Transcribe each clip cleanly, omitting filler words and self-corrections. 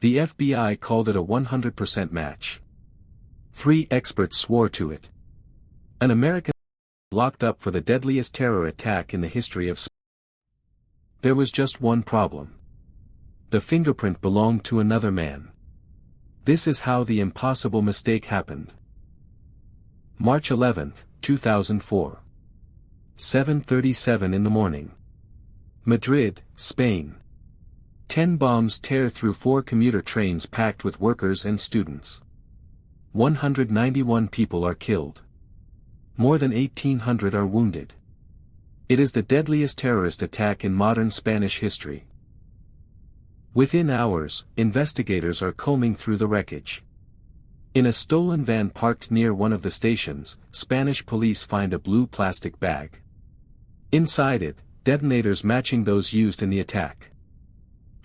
The FBI called it a 100% match. 3 experts swore to it. An American locked up for the deadliest terror attack in the history of Spain. There was just one problem. The fingerprint belonged to another man. This is how the impossible mistake happened. March 11, 2004. 7:37 in the morning. Madrid, Spain. 10 bombs tear through 4 commuter trains packed with workers and students. 191 people are killed. More than 1,800 are wounded. It is the deadliest terrorist attack in modern Spanish history. Within hours, investigators are combing through the wreckage. In a stolen van parked near one of the stations, Spanish police find a blue plastic bag. Inside it, detonators matching those used in the attack.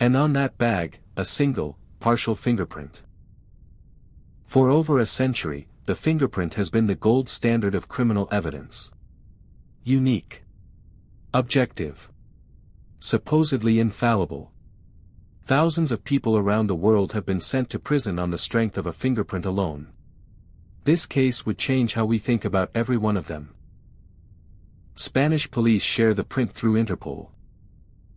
And on that bag, a single, partial fingerprint. For over a century, the fingerprint has been the gold standard of criminal evidence. Unique. Objective. Supposedly infallible. Thousands of people around the world have been sent to prison on the strength of a fingerprint alone. This case would change how we think about every one of them. Spanish police share the print through Interpol.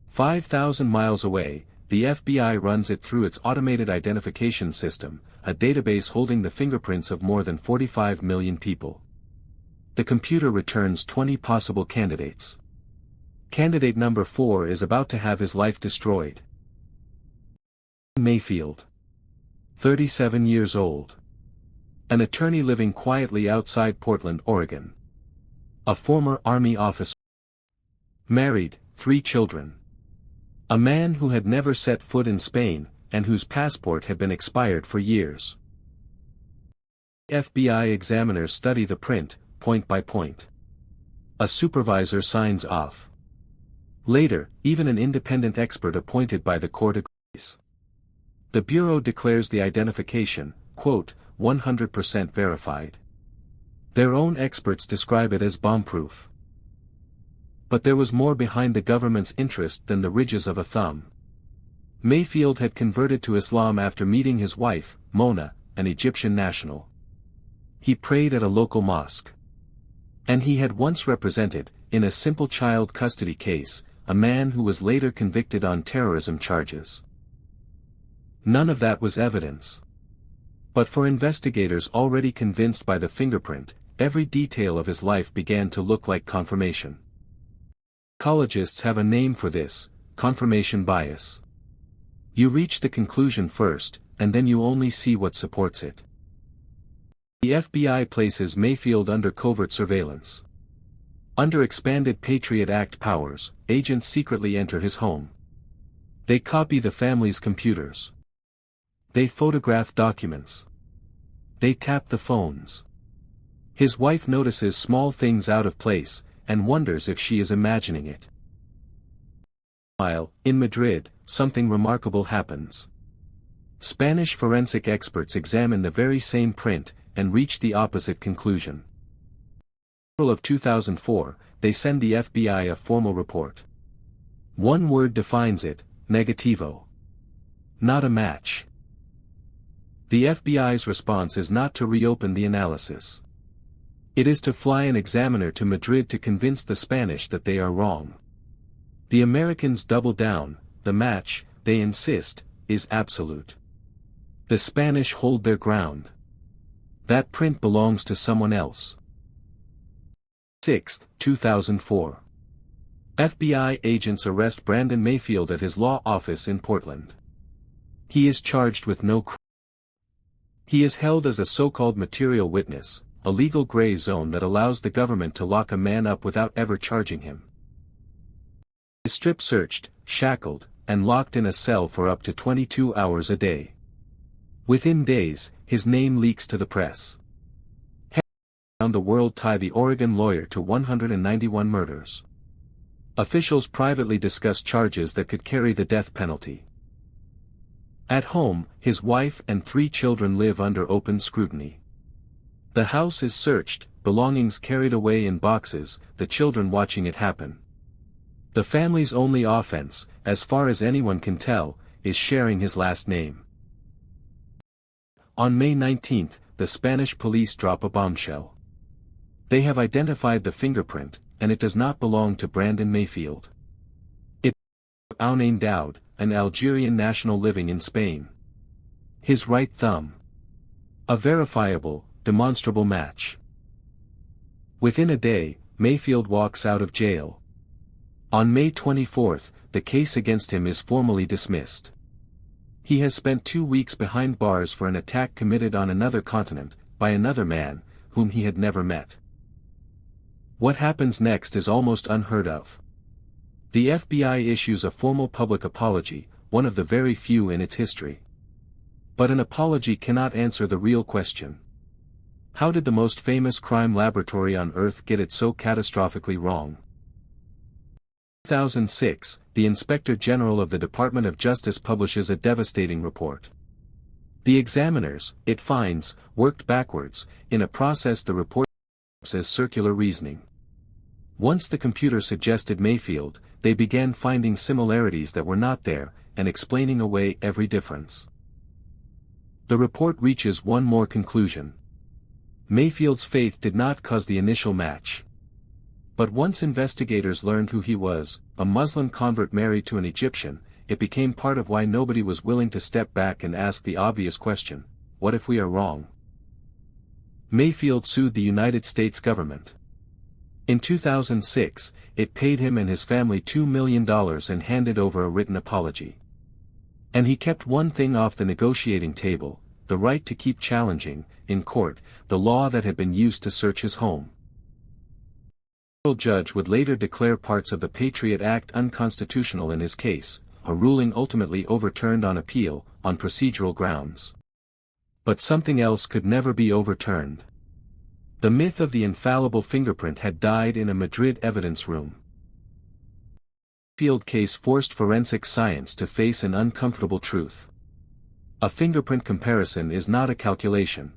5,000 miles away, the FBI runs it through its automated identification system, a database holding the fingerprints of more than 45 million people. The computer returns 20 possible candidates. Candidate number 4 is about to have his life destroyed. Mayfield. 37 years old. An attorney living quietly outside Portland, Oregon. A former Army officer. Married, 3 children. A man who had never set foot in Spain, and whose passport had been expired for years. FBI examiners study the print, point by point. A supervisor signs off. Later, even an independent expert appointed by the court agrees. The Bureau declares the identification, quote, 100% verified. Their own experts describe it as bomb-proof. But there was more behind the government's interest than the ridges of a thumb. Mayfield had converted to Islam after meeting his wife, Mona, an Egyptian national. He prayed at a local mosque. And he had once represented, in a simple child custody case, a man who was later convicted on terrorism charges. None of that was evidence. But for investigators already convinced by the fingerprint, every detail of his life began to look like confirmation. Psychologists have a name for this: confirmation bias. You reach the conclusion first, and then you only see what supports it. The FBI places Mayfield under covert surveillance. Under expanded Patriot Act powers, agents secretly enter his home. They copy the family's computers. They photograph documents. They tap the phones. His wife notices small things out of place, and wonders if she is imagining it. Meanwhile, in Madrid, something remarkable happens. Spanish forensic experts examine the very same print, and reach the opposite conclusion. In April of 2004, they send the FBI a formal report. One word defines it: negativo. Not a match. The FBI's response is not to reopen the analysis. It is to fly an examiner to Madrid to convince the Spanish that they are wrong. The Americans double down: the match, they insist, is absolute. The Spanish hold their ground. That print belongs to someone else. 6, 2004. FBI agents arrest Brandon Mayfield at his law office in Portland. He is charged with no crime. He is held as a so-called material witness, a legal gray zone that allows the government to lock a man up without ever charging him. He is strip-searched, shackled, and locked in a cell for up to 22 hours a day. Within days, his name leaks to the press. Around the world tie the Oregon lawyer to 191 murders. Officials privately discuss charges that could carry the death penalty. At home, his wife and 3 children live under open scrutiny. The house is searched, belongings carried away in boxes, the children watching it happen. The family's only offense, as far as anyone can tell, is sharing his last name. On May 19, the Spanish police drop a bombshell. They have identified the fingerprint, and it does not belong to Brandon Mayfield. It belongs to Ounain Daoud, an Algerian national living in Spain. His right thumb. A verifiable, demonstrable match. Within a day, Mayfield walks out of jail. On May 24, the case against him is formally dismissed. He has spent 2 weeks behind bars for an attack committed on another continent, by another man, whom he had never met. What happens next is almost unheard of. The FBI issues a formal public apology, one of the very few in its history. But an apology cannot answer the real question. How did the most famous crime laboratory on Earth get it so catastrophically wrong? In 2006, the Inspector General of the Department of Justice publishes a devastating report. The examiners, it finds, worked backwards, in a process the report describes as circular reasoning. Once the computer suggested Mayfield, they began finding similarities that were not there, and explaining away every difference. The report reaches one more conclusion. Mayfield's faith did not cause the initial match. But once investigators learned who he was, a Muslim convert married to an Egyptian, it became part of why nobody was willing to step back and ask the obvious question: what if we are wrong? Mayfield sued the United States government. In 2006, it paid him and his family $2 million and handed over a written apology. And he kept one thing off the negotiating table: the right to keep challenging, in court, the law that had been used to search his home. The judge would later declare parts of the Patriot Act unconstitutional in his case, a ruling ultimately overturned on appeal, on procedural grounds. But something else could never be overturned. The myth of the infallible fingerprint had died in a Madrid evidence room. The Mayfield case forced forensic science to face an uncomfortable truth. A fingerprint comparison is not a calculation.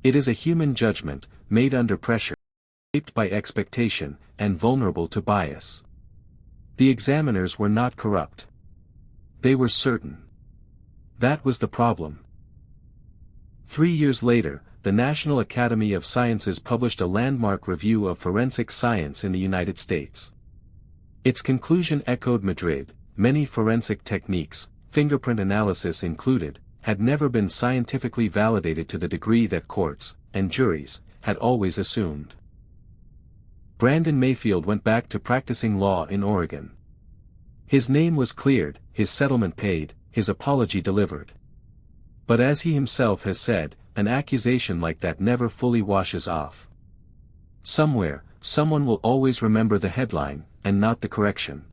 It is a human judgment, made under pressure, shaped by expectation, and vulnerable to bias. The examiners were not corrupt. They were certain. That was the problem. 3 years later, the National Academy of Sciences published a landmark review of forensic science in the United States. Its conclusion echoed Madrid: many forensic techniques, fingerprint analysis included, had never been scientifically validated to the degree that courts, and juries, had always assumed. Brandon Mayfield went back to practicing law in Oregon. His name was cleared, his settlement paid, his apology delivered. But as he himself has said, an accusation like that never fully washes off. Somewhere, someone will always remember the headline, and not the correction.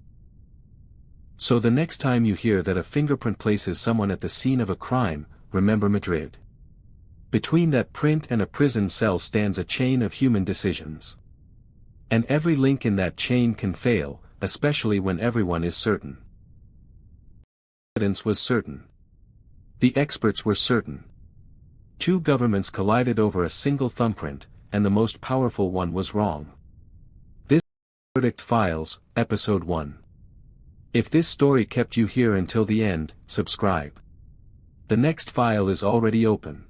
So the next time you hear that a fingerprint places someone at the scene of a crime, remember Madrid. Between that print and a prison cell stands a chain of human decisions. And every link in that chain can fail, especially when everyone is certain. The evidence was certain. The experts were certain. 2 governments collided over a single thumbprint, and the most powerful one was wrong. This is Verdict Files, Episode 1. If this story kept you here until the end, subscribe. The next file is already open.